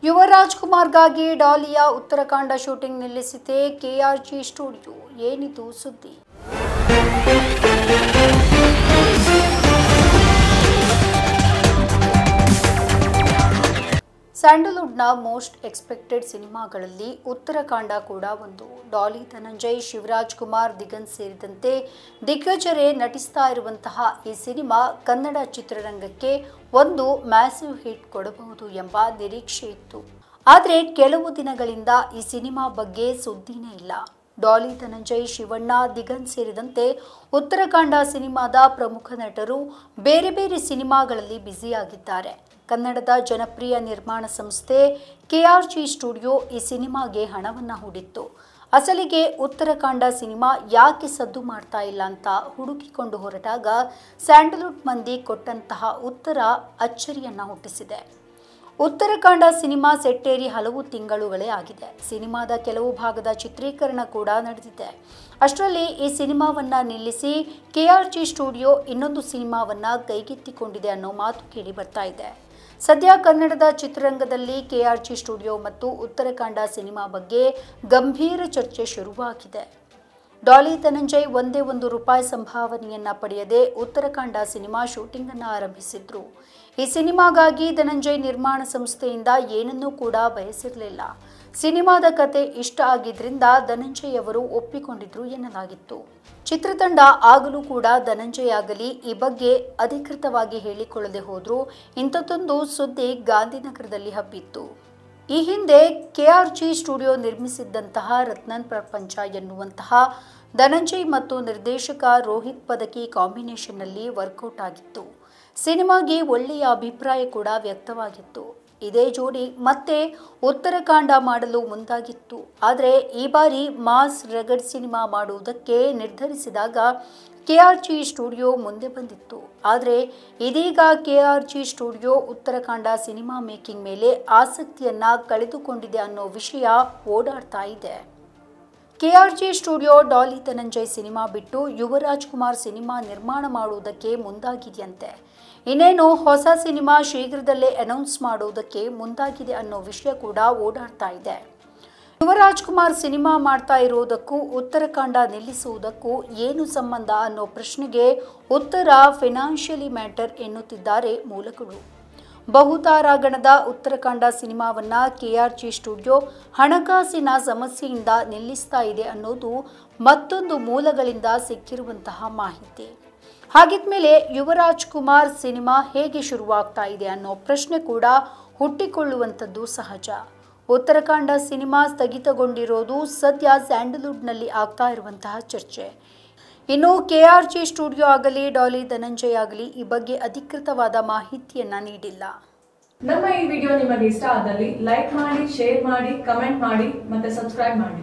Yuvraj ಕುಮಾರ್ಗಾಗಿ ಡಾಲಿಯ Uttarakhand shooting ನಿಲ್ಲಿಸಿದೆ KRG studio. ಏನಿದು ಸುದ್ದಿ? ಸ್ಯಾಂಡಲ್ವುಡ್ನ ಮೋಸ್ಟ್ ಎಕ್ಸ್ಪೆಕ್ಟೆಡ್ ಸಿನಿಮಾಗಳಲ್ಲಿ ಉತ್ತರಾಖಂಡ ಕೂಡ ಒಂದು. ಡಾಲಿ ಧನಂಜಯ್, ಶಿವರಾಜ್ ಕುಮಾರ್, ದಿಗಂತ್ ಸೇರಿದಂತೆ ದಿಗ್ಗಜರೇ ನಟಿಸ್ತಾ ಇರುವಂತಹ ಈ ಸಿನಿಮಾ ಕನ್ನಡ ಚಿತ್ರರಂಗಕ್ಕೆ ಒಂದು ಮ್ಯಾಸಿವ್ ಹಿಟ್ ಕೊಡಬಹುದು ಎಂಬ ನಿರೀಕ್ಷೆ ಇತ್ತು. ಆದರೆ ಕೆಲವು ದಿನಗಳಿಂದ ಈ ಸಿನಿಮಾ ಬಗ್ಗೆ ಸುದ್ದಿನೇ ಇಲ್ಲ. ಡಾಲಿ ಧನಂಜಯ್, ಶಿವಣ್ಣ, ದಿಗಂತ್ ಸೇರಿದಂತೆ ಉತ್ತರಾಖಂಡ ಸಿನಿಮಾದ ಪ್ರಮುಖ ನಟರು ಬೇರೆ ಬೇರೆ ಸಿನಿಮಾಗಳಲ್ಲಿ ಬ್ಯುಸಿಯಾಗಿದ್ದಾರೆ. ಕನ್ನಡದ ಜನಪ್ರಿಯ ನಿರ್ಮಾಣ ಸಂಸ್ಥೆ ಕೆಆರ್ಜಿ ಸ್ಟುಡಿಯೋ ಈ ಸಿನಿಮಾಗೆ ಹಣವನ್ನು ಹೂಡಿತ್ತು. ಅಸಲಿಗೆ ಉತ್ತರಾಖಂಡ ಸಿನಿಮಾ ಯಾಕೆ ಸದ್ದು ಮಾಡ್ತಾ ಇಲ್ಲ ಅಂತ ಹುಡುಕಿಕೊಂಡು ಹೊರಟಾಗ ಸ್ಯಾಂಡಲ್ವುಡ್ ಮಂದಿ ಕೊಟ್ಟಂತಹ ಉತ್ತರ ಅಚ್ಚರಿಯನ್ನ ಹುಟ್ಟಿಸಿದೆ. ಉತ್ತರಾಖಂಡ ಸಿನಿಮಾ ಸೆಟ್ಟೇರಿ ಹಲವು ತಿಂಗಳುಗಳೇ ಆಗಿದೆ. ಸಿನಿಮಾದ ಕೆಲವು ಭಾಗದ ಚಿತ್ರೀಕರಣ ಕೂಡ ನಡೆದಿದೆ. ಅಷ್ಟರಲ್ಲಿ ಈ ಸಿನಿಮಾವನ್ನ ನಿಲ್ಲಿಸಿ ಕೆಆರ್ಜಿ ಸ್ಟುಡಿಯೋ ಇನ್ನೊಂದು ಸಿನಿಮಾವನ್ನ ಕೈಗೆತ್ತಿಕೊಂಡಿದೆ ಅನ್ನೋ ಮಾತು ಕೇಳಿ ಬರ್ತಾ ಇದೆ. ಸದ್ಯ ಕನ್ನಡದ ಚಿತ್ರರಂಗದಲ್ಲಿ ಕೆಆರ್ಜಿ ಸ್ಟುಡಿಯೋ ಮತ್ತು ಉತ್ತರಾಖಂಡ ಸಿನಿಮಾ ಬಗ್ಗೆ ಗಂಭೀರ ಚರ್ಚೆ ಶುರುವಾಗಿದೆ. ಡಾಲಿ ಧನಂಜಯ್ ಒಂದೇ ₹1 ಸಂಭಾವನೆಯನ್ನ ಪಡೆಯದೆ ಉತ್ತರಾಖಂಡ ಸಿನಿಮಾ ಶೂಟಿಂಗ್ ಅನ್ನು ಆರಂಭಿಸಿದ್ರು. ಈ ಸಿನಿಮಾಗಾಗಿ ಧನಂಜಯ್ ನಿರ್ಮಾಣ ಸಂಸ್ಥೆಯಿಂದ ಏನನ್ನೂ ಕೂಡ ಬಯಸಿರಲಿಲ್ಲ. ಸಿನಿಮಾದ ಕತೆ ಇಷ್ಟ ಆಗಿದ್ರಿಂದ ಧನಂಜಯ್ ಅವರು ಒಪ್ಪಿಕೊಂಡಿದ್ರು ಎನ್ನಲಾಗಿತ್ತು. ಚಿತ್ರತಂಡ ಆಗಲೂ ಕೂಡ ಧನಂಜಯ್ ಆಗಲಿ ಈ ಬಗ್ಗೆ ಅಧಿಕೃತವಾಗಿ ಹೇಳಿಕೊಳ್ಳದೆ ಹೋದ್ರು. ಇಂಥದ್ದೊಂದು ಸುದ್ದಿ ಗಾಂಧಿನಗರದಲ್ಲಿ ಹಬ್ಬಿತ್ತು. ಈ ಹಿಂದೆ ಕೆಆರ್ಜಿ ಸ್ಟುಡಿಯೋ ನಿರ್ಮಿಸಿದ್ದಂತಹ ರತ್ನನ್ ಪ್ರಪಂಚ ಎನ್ನುವಂತಹ ಧನಂಜಯ್ ಮತ್ತು ನಿರ್ದೇಶಕ ರೋಹಿತ್ ಪದಕಿ ಕಾಂಬಿನೇಷನ್ನಲ್ಲಿ ವರ್ಕೌಟ್ ಆಗಿತ್ತು. ಸಿನಿಮಾಗೆ ಒಳ್ಳೆಯ ಅಭಿಪ್ರಾಯ ಕೂಡ ವ್ಯಕ್ತವಾಗಿತ್ತು. ಇದೇ ಜೋಡಿ ಮತ್ತೆ ಉತ್ತರಾಖಂಡ ಮಾಡಲು ಮುಂದಾಗಿತ್ತು. ಆದರೆ ಈ ಬಾರಿ ಮಾಸ್ ರಗಡ್ ಸಿನಿಮಾ ಮಾಡುವುದಕ್ಕೆ ನಿರ್ಧರಿಸಿದಾಗ ಕೆಆರ್ಜಿ ಸ್ಟುಡಿಯೋ ಮುಂದೆ ಬಂದಿತ್ತು. ಆದರೆ ಇದೀಗ KRG studio Uttarakhand cinema making ಮೇಲೆ ಆಸಕ್ತಿಯನ್ನ ಕಳೆದುಕೊಂಡಿದೆ ಅನ್ನೋ ವಿಷಯ ಓಡಾಡ್ತಾ ಇದೆ. ಕೆಆರ್ಜಿ ಸ್ಟುಡಿಯೋ ಡಾಲಿ ಧನಂಜಯ್ ಸಿನಿಮಾ ಬಿಟ್ಟು ಯುವರಾಜ್ ಕುಮಾರ್ ಸಿನಿಮಾ ನಿರ್ಮಾಣ ಮಾಡುವುದಕ್ಕೆ ಮುಂದಾಗಿದೆಯಂತೆ. ಇನ್ನೇನು ಹೊಸ ಸಿನಿಮಾ ಶೀಘ್ರದಲ್ಲೇ ಅನೌನ್ಸ್ ಮಾಡುವುದಕ್ಕೆ ಮುಂದಾಗಿದೆ ಅನ್ನೋ ವಿಷಯ ಕೂಡ ಓಡಾಡ್ತಾ ಇದೆ. ಯುವರಾಜ್ ಕುಮಾರ್ ಸಿನಿಮಾ ಮಾಡ್ತಾ ಇರುವುದಕ್ಕೂ ಉತ್ತರಾಖಂಡ ನಿಲ್ಲಿಸುವುದಕ್ಕೂ ಏನು ಸಂಬಂಧ ಅನ್ನೋ ಪ್ರಶ್ನೆಗೆ ಉತ್ತರ ಫೈನಾನ್ಷಿಯಲಿ ಮ್ಯಾಟರ್ ಎನ್ನುತ್ತಿದ್ದಾರೆ ಮೂಲಗಳು. ಬಹುತಾರಾಗಣದ ಉತ್ತರಾಖಂಡ ಸಿನಿಮಾವನ್ನ ಕೆಆರ್ಜಿ ಸ್ಟುಡಿಯೋ ಹಣಕಾಸಿನ ಸಮಸ್ಯೆಯಿಂದ ನಿಲ್ಲಿಸ್ತಾ ಇದೆ ಅನ್ನೋದು ಮತ್ತೊಂದು ಮೂಲಗಳಿಂದ ಸಿಕ್ಕಿರುವಂತಹ ಮಾಹಿತಿ. ಹಾಗಿದ್ಮೇಲೆ ಯುವರಾಜ್ ಕುಮಾರ್ ಸಿನಿಮಾ ಹೇಗೆ ಶುರುವಾಗ್ತಾ ಇದೆ ಅನ್ನೋ ಪ್ರಶ್ನೆ ಕೂಡ ಹುಟ್ಟಿಕೊಳ್ಳುವಂಥದ್ದು ಸಹಜ. ಉತ್ತರಾಖಂಡ ಸಿನಿಮಾ ಸ್ಥಗಿತಗೊಂಡಿರೋದು ಸದ್ಯ ಸ್ಯಾಂಡಲ್ವುಡ್ನಲ್ಲಿ ಆಗ್ತಾ ಇರುವಂತಹ ಚರ್ಚೆ. ಇನ್ನು ಕೆಆರ್ಜಿ ಸ್ಟುಡಿಯೋ ಆಗಲಿ ಡಾಲಿ ಧನಂಜಯ್ ಆಗಲಿ ಈ ಬಗ್ಗೆ ಅಧಿಕೃತವಾದ ಮಾಹಿತಿಯನ್ನ ನೀಡಿಲ್ಲ. ನಮ್ಮ ಈ ವಿಡಿಯೋ ನಿಮಗೆ ಇಷ್ಟ ಆದಲ್ಲಿ ಲೈಕ್ ಮಾಡಿ, ಶೇರ್ ಮಾಡಿ, ಕಮೆಂಟ್ ಮಾಡಿ ಮತ್ತೆ ಸಬ್ಸ್ಕ್ರೈಬ್ ಮಾಡಿ.